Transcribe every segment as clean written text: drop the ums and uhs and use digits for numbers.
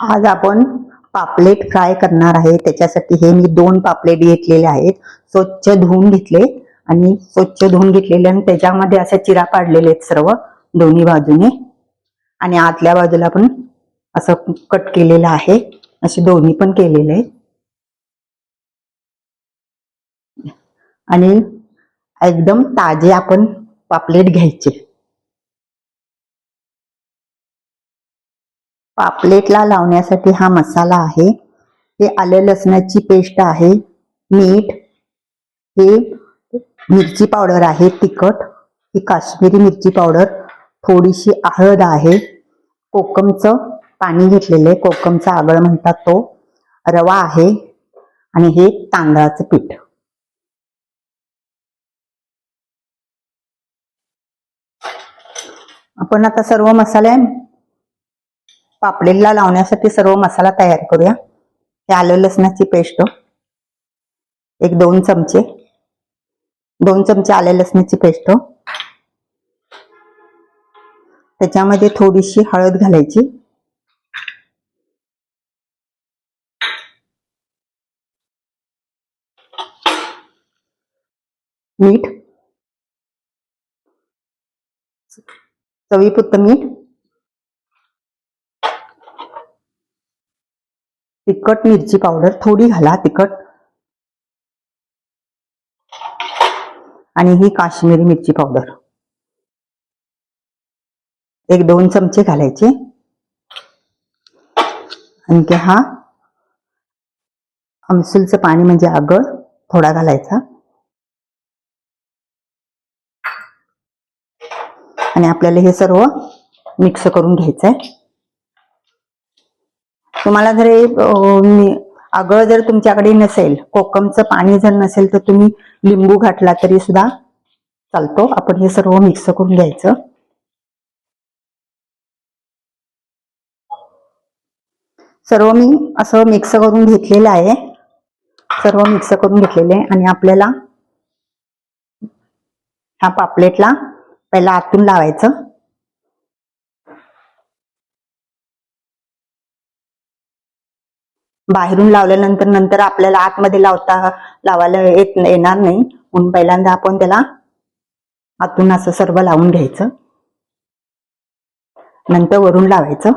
आज आपण पापलेट फ्राय करणार आहे। त्याच्यासाठी हे मी 2 पापलेट घेतलेले आहेत, स्वच्छ धुवून घेतले आणि स्वच्छ धुवून घेतलेले आणि त्याच्यामध्ये असे चिरा पाडलेले आहेत सर्व दोन्ही बाजूने आणि आतल्या बाजूला पण असं कट केलेलं आहे, असे दोन्ही पण केलेले आहेत आणि एकदम ताजे आपण पापलेट घ्यायचे। पापलेटला लावण्यासाठी हा मसाला आहे, हे आलं लसणाची पेस्ट आहे, मीठ, हे मिरची पावडर आहे तिखट, ही काश्मीरी मिरची पावडर, थोडीशी हळद आहे, कोकमचं पाणी घेतलेले, कोकमचा आगळ म्हणतात तो, रवा आहे आणि हे तांदळाचं पीठ। आपण आता सर्व मसाले पापलेटला लावण्यासाठी सर्व मसाला तयार करूया। हे आलं लसणाची पेस्ट, एक 2 चमचे आलं लसणाची पेस्ट, त्याच्यामध्ये थोडीशी हळद घालायची, मीठ, चवीपुरतं मीठ, तिखट मिरची पावडर थोडी घाला तिखट, आणि ही काश्मीरी मिरची पावडर एक 2 चमचे घालायचे आणि हा आमसूलचं पाणी म्हणजे आगळ थोडा घालायचा आणि आपल्याला हे सर्व मिक्स करून घ्यायचंय। तुम्हाला जर आगळ जर तुमच्याकडे नसेल, कोकमचं पाणी जर नसेल तर तुम्ही लिंबू घातला तरी सुद्धा चालतो। आपण हे सर्व मिक्स करून घ्यायचं। सर्व मी असं मिक्स करून घेतलेलं आहे, सर्व मिक्स करून घेतलेले आणि आपल्याला ह्या पापलेटला पहिला आतून लावायचं, बाहेरून लावल्यानंतर नंतर आपल्याला आतमध्ये लावायला येणार नाही, म्हणून पहिल्यांदा आपण त्याला आतून असं सर्व लावून घ्यायचं, नंतर वरून लावायचं,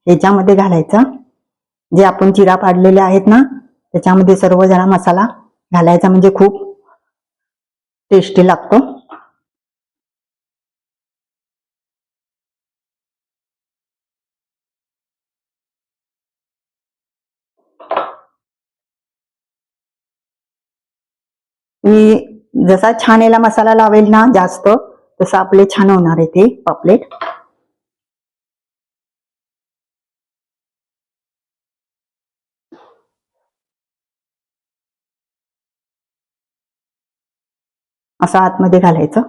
ह्याच्यामध्ये घालायचं जे आपण चिरा पाडलेले आहेत ना, त्याच्यामध्ये सर्व जरा मसाला घालायचा, म्हणजे खूप टेस्टी लागतो। मी जसा छान याला मसाला लावेल ना जास्त, तसं आपले छान होणार आहे ते पापलेट। असं आतमध्ये घालायचं,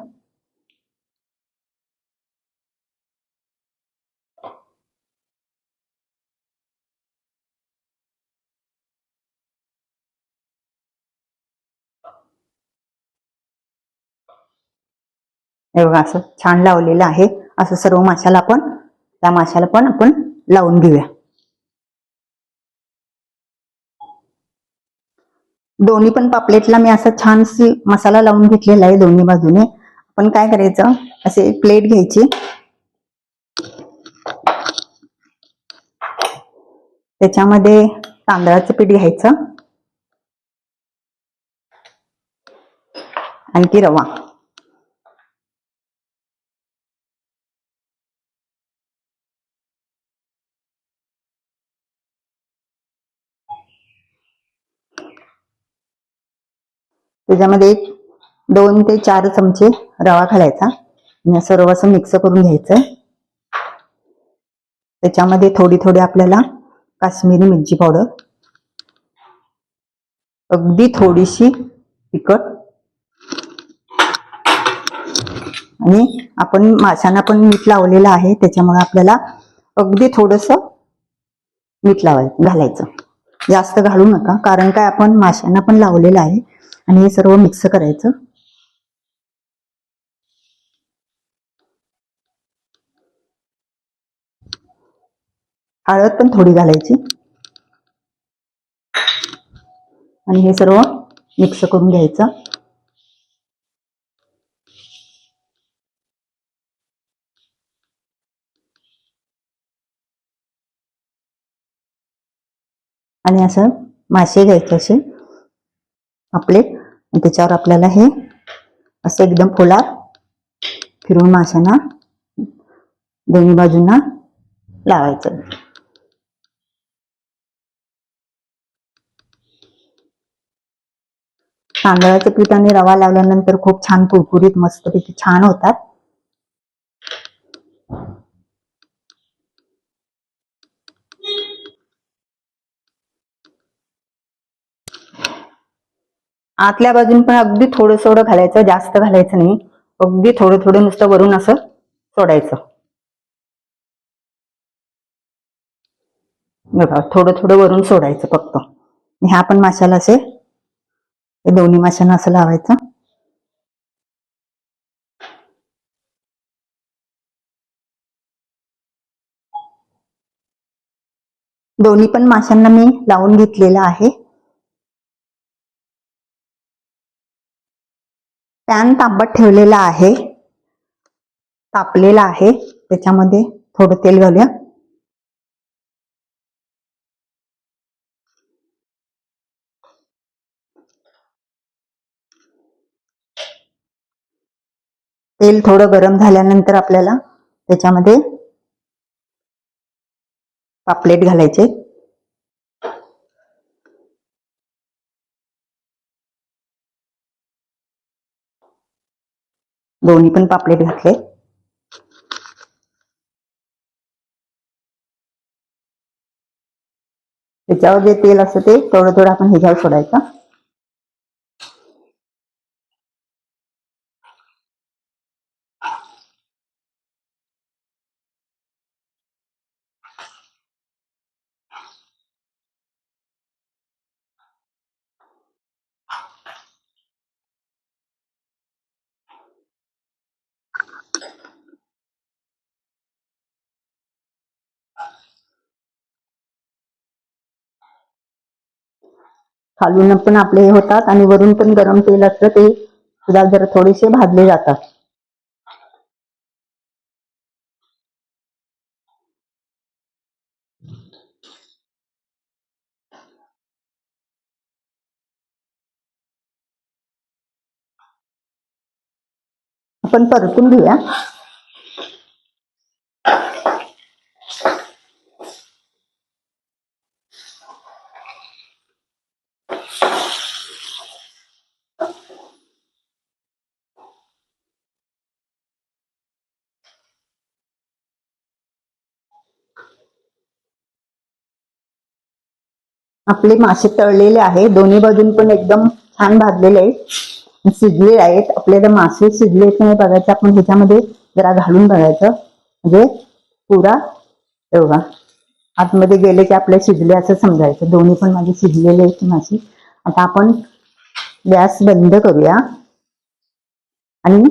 हे बघा असं छान लावलेलं आहे। असं सर्व माशाला त्या माशाला पण आपण लावून घेऊया। दोन्ही पण पापलेटला मी असं छानशी मसाला लावून घेतलेला आहे दोन्ही बाजूने। आपण काय करायचं, असे प्लेट घ्यायची, त्याच्यामध्ये तांदळाचं पीठ घ्यायचं, आणखी रवा, त्याच्यामध्ये 2 ते 4 चमचे रवा घालायचा आणि सर्व असं मिक्स करून घ्यायचं। त्याच्यामध्ये थोडी थोडी आपल्याला काश्मीरी मिरची पावडर, अगदी थोडीशी तिखट, आणि आपण माशांना पण मीठ लावलेलं आहे, त्याच्यामुळे आपल्याला अगदी थोडस मीठ घालायचं, जास्त घालू नका, कारण काय आपण माशांना पण लावलेलं आहे। आणि हे सर्व मिक्स करायचं। हळद पण थोडी घालायची आणि हे सर्व मिक्स करून घ्यायचं. आणि असं मासे घ्यायचे असे आपले, त्याच्यावर आपल्याला हे असं एकदम फुला फिरून माशांना दोन्ही बाजूंना लावायचं. तांदळाच्या पिठाने रवा लावल्यानंतर खूप छान कुरकुरीत मस्तपैकी छान होतात. आतल्या बाजून पण अगदी थोडं थोडं घालायचं, जास्त घालायचं नाही. अगदी थोडं थोडं नुसतं वरून असं सोडायचं. बघा, थोडं थोडं वरून सोडायचं फक्त. ह्या पण माशाला असे, हे दोन्ही माशांना असं लावायचं. दोन्ही पण माशांना मी लावून घेतलेला आहे. पॅन तापत ठेवलेला आहे, तापलेला आहे. त्याच्यामध्ये थोडं तेल घालूया. तेल थोडं गरम झाल्यानंतर आपल्याला त्याच्यामध्ये पापलेट घालायचे. दोन्ही पण पापलेट घातले. त्याच्यावर जे तेल असतं ते थोडं थोडं आपण ह्याच्यावर सोडायचं. खालून पण आपले हे होतात आणि वरून पण गरम तेल असतं, ते सुद्धा जरा थोडेसे भाजले जातात. आपण परतून घेऊया. आपले मासे तळलेले आहे, दोन्ही बाजून पण एकदम छान भाजलेले आहेत, शिजले आहेत. आपल्याला मासे शिजले की नाही बघायचं, आपण ह्याच्यामध्ये जरा घालून बघायचं, म्हणजे पुरा एवढा आतमध्ये गेले की आपले शिजले असं समजायचं. दोन्ही पण माझे शिजलेले आहेत मासे. आता आपण गॅस बंद करूया आणि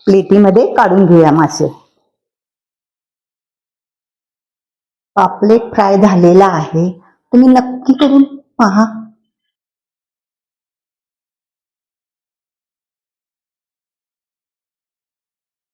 प्लेटीमध्ये काढून घेऊया मासे. पापलेट फ्राय झालेला आहे, तुम्ही नक्की करून पहा.